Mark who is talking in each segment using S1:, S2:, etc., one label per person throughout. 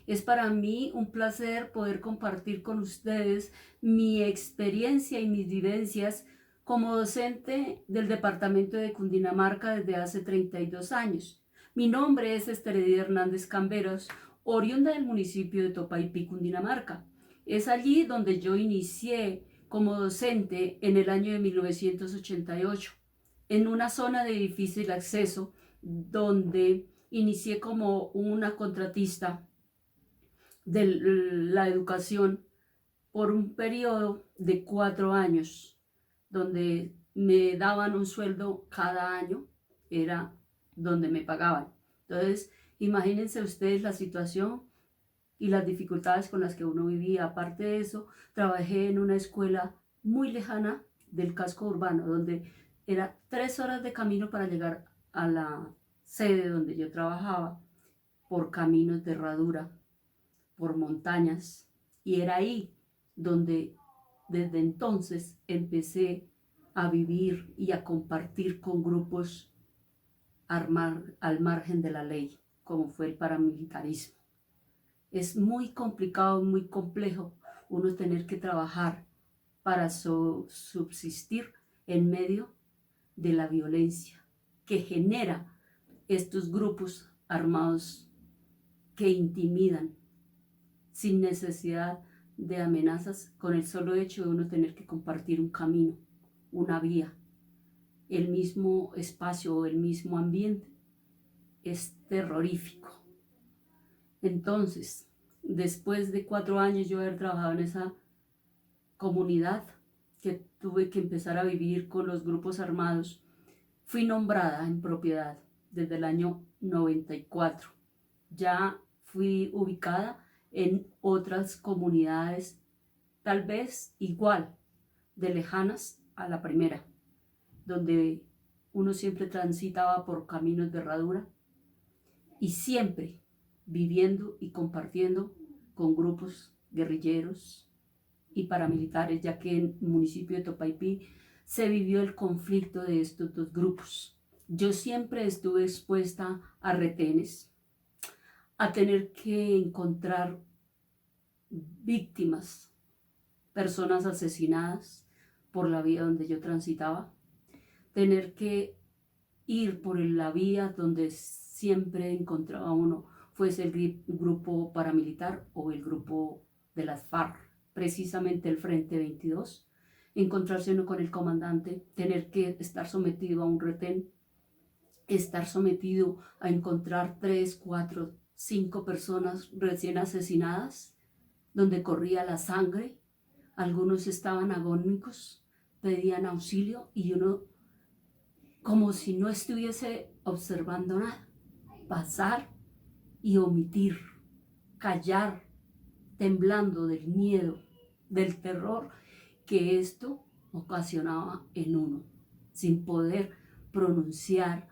S1: Es para mí un placer poder compartir con ustedes mi experiencia y mis vivencias como docente del departamento de Cundinamarca desde hace 32 años. Mi nombre es Esteredy Hernández Camberos, oriunda del municipio de Topaipí, Cundinamarca. Es allí donde yo inicié como docente en el año de 1988, en una zona de difícil acceso, donde inicié como una contratista de la educación por un periodo de 4 años, donde me daban un sueldo cada año, era donde me pagaban. Entonces, imagínense ustedes la situación y las dificultades con las que uno vivía. Aparte de eso, trabajé en una escuela muy lejana del casco urbano, donde era 3 horas de camino para llegar a la sede donde yo trabajaba, por caminos de herradura, por montañas, y era ahí donde desde entonces empecé a vivir y a compartir con grupos al margen de la ley, como fue el paramilitarismo. Es muy complicado, muy complejo uno tener que trabajar para subsistir en medio de la violencia que genera estos grupos armados que intimidan sin necesidad de amenazas, con el solo hecho de uno tener que compartir un camino, una vía, el mismo espacio o el mismo ambiente. Es terrorífico. Entonces, después de 4 años yo haber trabajado en esa comunidad, que tuve que empezar a vivir con los grupos armados, fui nombrada en propiedad desde el año 94. Ya fui ubicada en otras comunidades, tal vez igual de lejanas a la primera, donde uno siempre transitaba por caminos de herradura y siempre viviendo y compartiendo con grupos guerrilleros y paramilitares, ya que en el municipio de Topaipí se vivió el conflicto de estos dos grupos. Yo siempre estuve expuesta a retenes, a tener que encontrar víctimas, personas asesinadas por la vía donde yo transitaba, tener que ir por la vía donde siempre encontraba uno, fuese el grupo paramilitar o el grupo de las FARC, precisamente el Frente 22, encontrarse uno con el comandante, tener que estar sometido a un retén, estar sometido a encontrar 3, 4, 5 personas recién asesinadas, donde corría la sangre, algunos estaban agónicos, pedían auxilio y uno, como si no estuviese observando nada, pasar y omitir, callar, temblando del miedo, del terror que esto ocasionaba en uno, sin poder pronunciar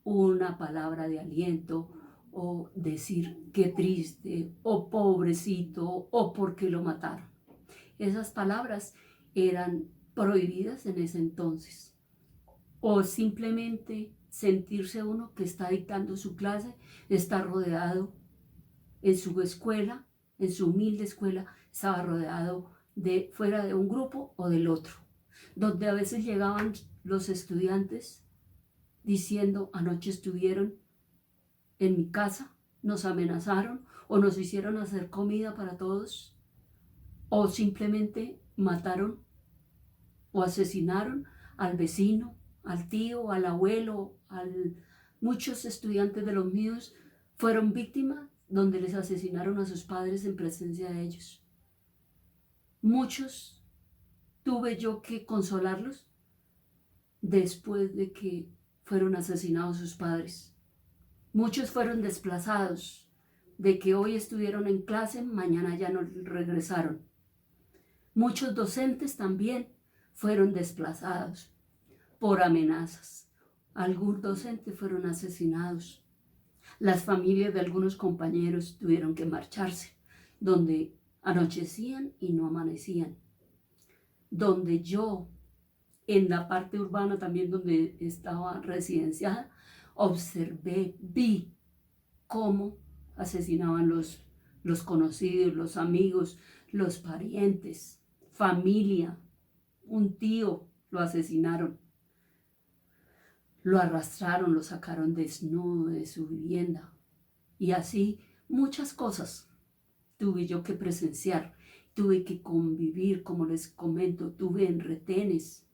S1: una palabra de aliento o decir qué triste o pobrecito o por qué lo mataron. Esas palabras eran prohibidas en ese entonces. O simplemente sentirse uno que está dictando su clase, está rodeado en su escuela, en su humilde escuela, estaba rodeado de fuera de un grupo o del otro, donde a veces llegaban los estudiantes diciendo: anoche estuvieron en mi casa, nos amenazaron o nos hicieron hacer comida para todos, o simplemente mataron o asesinaron al vecino, al tío, al abuelo, muchos estudiantes de los míos fueron víctimas donde les asesinaron a sus padres en presencia de ellos. Muchos tuve yo que consolarlos después de que fueron asesinados sus padres. Muchos fueron desplazados, de que hoy estuvieron en clase, mañana ya no regresaron. Muchos docentes también fueron desplazados por amenazas. Algunos docentes fueron asesinados. Las familias de algunos compañeros tuvieron que marcharse, donde anochecían y no amanecían. Donde yo, en la parte urbana también donde estaba residenciada, observé, vi cómo asesinaban los los conocidos, los amigos, los parientes, familia. Un tío lo asesinaron, lo arrastraron, lo sacaron desnudo de su vivienda. Y así muchas cosas tuve yo que presenciar, tuve que convivir, como les comento, tuve en retenes,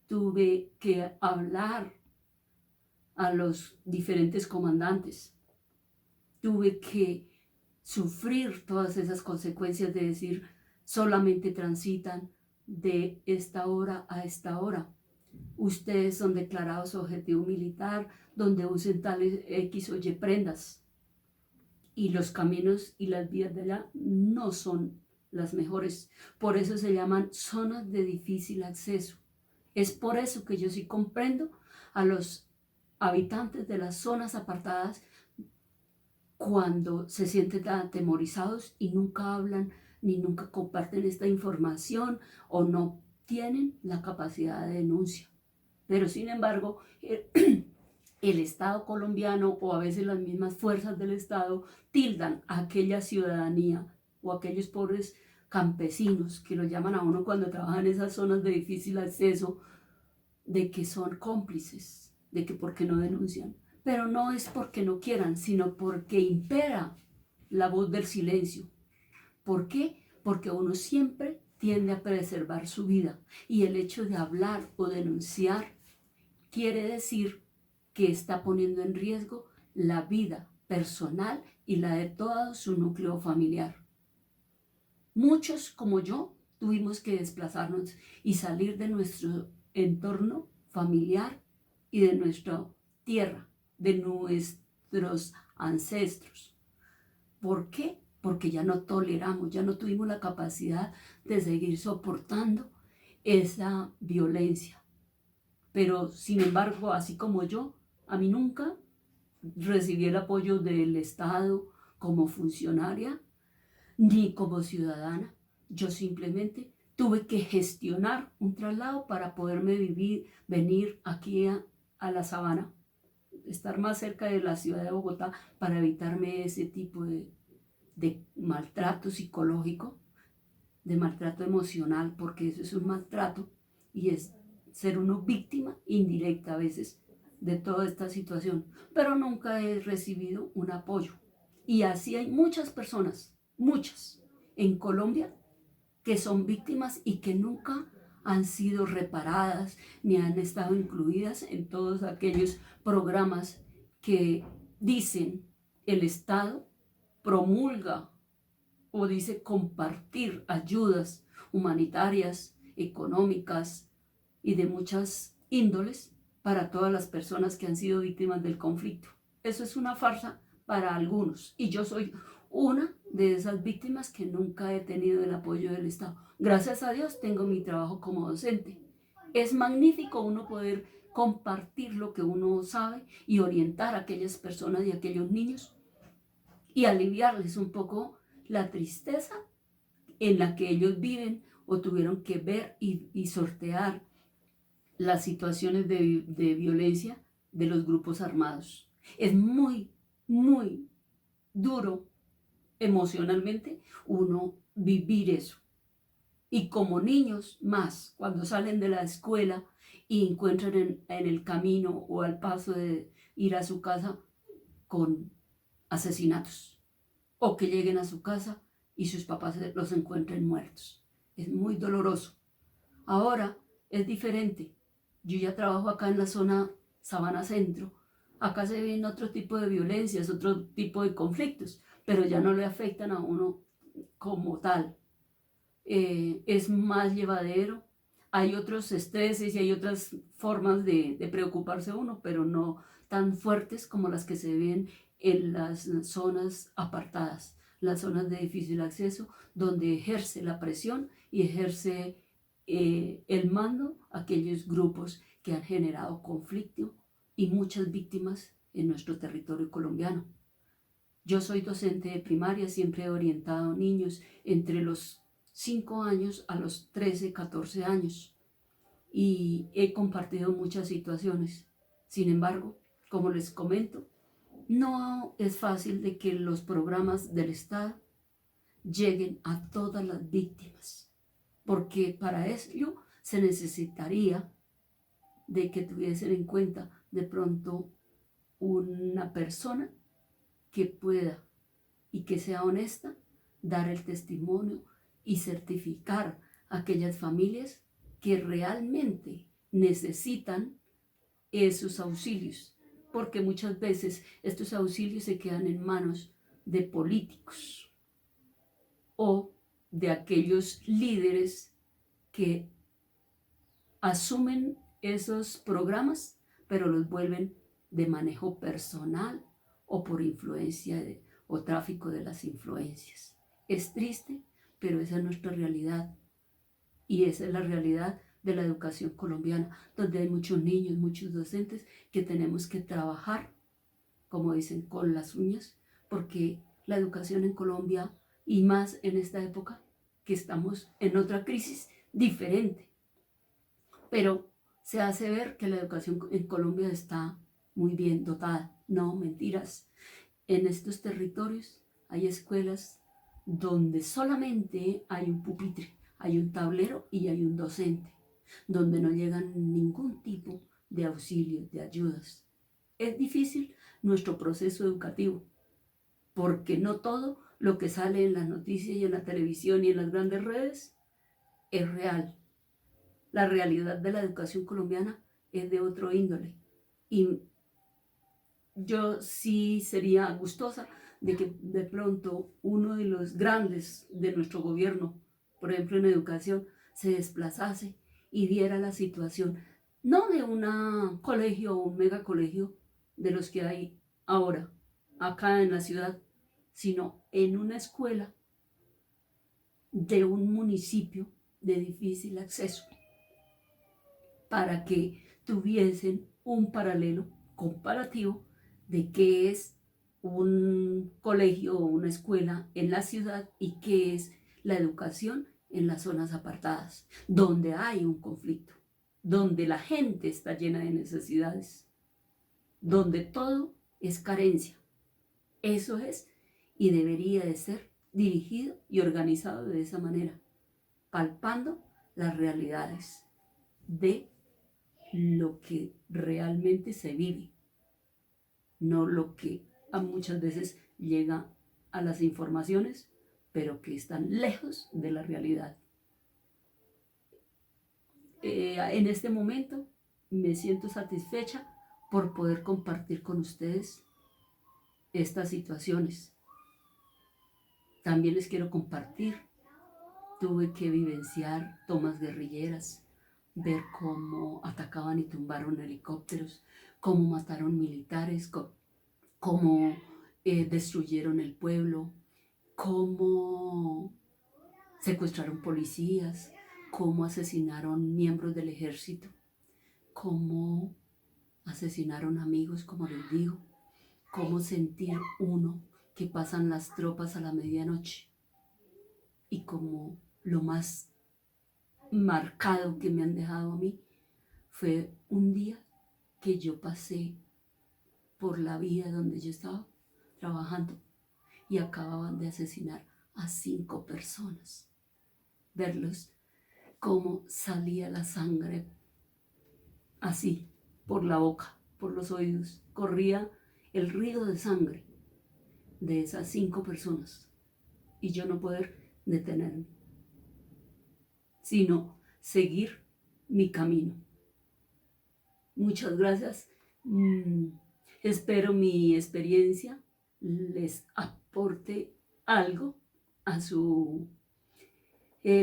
S1: tuve que hablar a los diferentes comandantes, tuve que sufrir todas esas consecuencias de decir solamente transitan de esta hora a esta hora. Ustedes son declarados objetivo militar donde usen tales X o Y prendas. Y los caminos y las vías de allá no son las mejores. Por eso se llaman zonas de difícil acceso. Es por eso que yo sí comprendo a los habitantes de las zonas apartadas cuando se sienten atemorizados y nunca hablan ni nunca comparten esta información o no tienen la capacidad de denuncia. Pero sin embargo, el Estado colombiano o a veces las mismas fuerzas del Estado tildan a aquella ciudadanía o a aquellos pobres campesinos que lo llaman a uno cuando trabajan en esas zonas de difícil acceso, de que son cómplices, de que porque no denuncian. Pero no es porque no quieran, sino porque impera la voz del silencio. ¿Por qué? Porque uno siempre tiende a preservar su vida y el hecho de hablar o denunciar quiere decir que está poniendo en riesgo la vida personal y la de todo su núcleo familiar. Muchos, como yo, tuvimos que desplazarnos y salir de nuestro entorno familiar y de nuestra tierra, de nuestros ancestros. ¿Por qué? Porque ya no toleramos, ya no tuvimos la capacidad de seguir soportando esa violencia. Pero, sin embargo, así como yo, a mí nunca recibí el apoyo del Estado como funcionaria ni como ciudadana. Yo simplemente tuve que gestionar un traslado para poderme venir aquí a la Sabana, estar más cerca de la ciudad de Bogotá para evitarme ese tipo de maltrato psicológico, de maltrato emocional, porque eso es un maltrato y es ser uno víctima indirecta a veces de toda esta situación, pero nunca he recibido un apoyo. Y así hay muchas personas, muchas, en Colombia que son víctimas y que nunca han sido reparadas ni han estado incluidas en todos aquellos programas que dicen el Estado promulga o dice compartir ayudas humanitarias, económicas y de muchas índoles para todas las personas que han sido víctimas del conflicto. Eso es una farsa para algunos y yo soy una de esas víctimas que nunca he tenido el apoyo del Estado. Gracias a Dios tengo mi trabajo como docente. Es magnífico uno poder compartir lo que uno sabe y orientar a aquellas personas y a aquellos niños y aliviarles un poco la tristeza en la que ellos viven o tuvieron que ver y sortear las situaciones de violencia de los grupos armados. Es muy, muy duro emocionalmente uno vivir eso. Y como niños más, cuando salen de la escuela y encuentran en el camino o al paso de ir a su casa con asesinatos. O que lleguen a su casa y sus papás los encuentren muertos. Es muy doloroso. Ahora es diferente. Yo ya trabajo acá en la zona Sabana Centro. Acá se ven otro tipo de violencias, otro tipo de conflictos, pero ya no le afectan a uno como tal. Es más llevadero. Hay otros estreses y hay otras formas de preocuparse uno, pero no tan fuertes como las que se ven en las zonas apartadas, las zonas de difícil acceso, donde ejerce la presión y ejerce el mando aquellos grupos que han generado conflicto y muchas víctimas en nuestro territorio colombiano. Yo soy docente de primaria, siempre he orientado niños entre los 5 años a los 13, 14 años y he compartido muchas situaciones. Sin embargo, como les comento, No es fácil de que los programas del Estado lleguen a todas las víctimas, porque para ello se necesitaría de que tuviesen en cuenta de pronto una persona que pueda y que sea honesta, dar el testimonio y certificar a aquellas familias que realmente necesitan esos auxilios, porque muchas veces estos auxilios se quedan en manos de políticos o de aquellos líderes que asumen esos programas, pero los vuelven de manejo personal o por influencia o tráfico de las influencias. Es triste, pero esa es nuestra realidad. Y esa es la realidad de la educación colombiana, donde hay muchos niños, muchos docentes que tenemos que trabajar, como dicen, con las uñas, porque la educación en Colombia, y más en esta época, que estamos en otra crisis diferente, pero se hace ver que la educación en Colombia está muy bien dotada. No, mentiras. En estos territorios hay escuelas donde solamente hay un pupitre, hay un tablero y hay un docente, donde no llegan ningún tipo de auxilio, de ayudas. Es difícil nuestro proceso educativo, porque no todo lo que sale en las noticias y en la televisión y en las grandes redes es real. La realidad de la educación colombiana es de otro índole. Y yo sí sería gustosa de que de pronto uno de los grandes de nuestro gobierno, por ejemplo en educación, se desplazase y viera la situación, no de un colegio o un megacolegio de los que hay ahora, acá en la ciudad, sino en una escuela de un municipio de difícil acceso, para que tuviesen un paralelo comparativo de qué es un colegio o una escuela en la ciudad y qué es la educación en las zonas apartadas, donde hay un conflicto, donde la gente está llena de necesidades, donde todo es carencia. Eso es y debería de ser dirigido y organizado de esa manera, palpando las realidades de lo que realmente se vive, no lo que a muchas veces llega a las informaciones, pero que están lejos de la realidad. En este momento me siento satisfecha por poder compartir con ustedes estas situaciones. También les quiero compartir, tuve que vivenciar tomas guerrilleras, ver cómo atacaban y tumbaron helicópteros, cómo mataron militares, cómo destruyeron el pueblo, cómo secuestraron policías, cómo asesinaron miembros del ejército, cómo asesinaron amigos, como les digo, cómo sentir uno que pasan las tropas a la medianoche y como lo más marcado que me han dejado a mí fue un día que yo pasé por la vía donde yo estaba trabajando y acababan de asesinar a 5 personas. Verlos cómo salía la sangre así por la boca, por los oídos, corría el río de sangre de esas 5 personas y yo no poder detenerme, sino seguir mi camino. Muchas gracias. Espero mi experiencia les aporte algo a su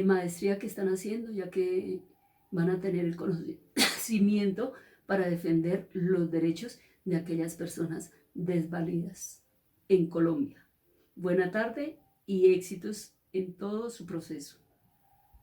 S1: maestría que están haciendo, ya que van a tener el conocimiento para defender los derechos de aquellas personas desvalidas en Colombia. Buena tarde y éxitos en todo su proceso.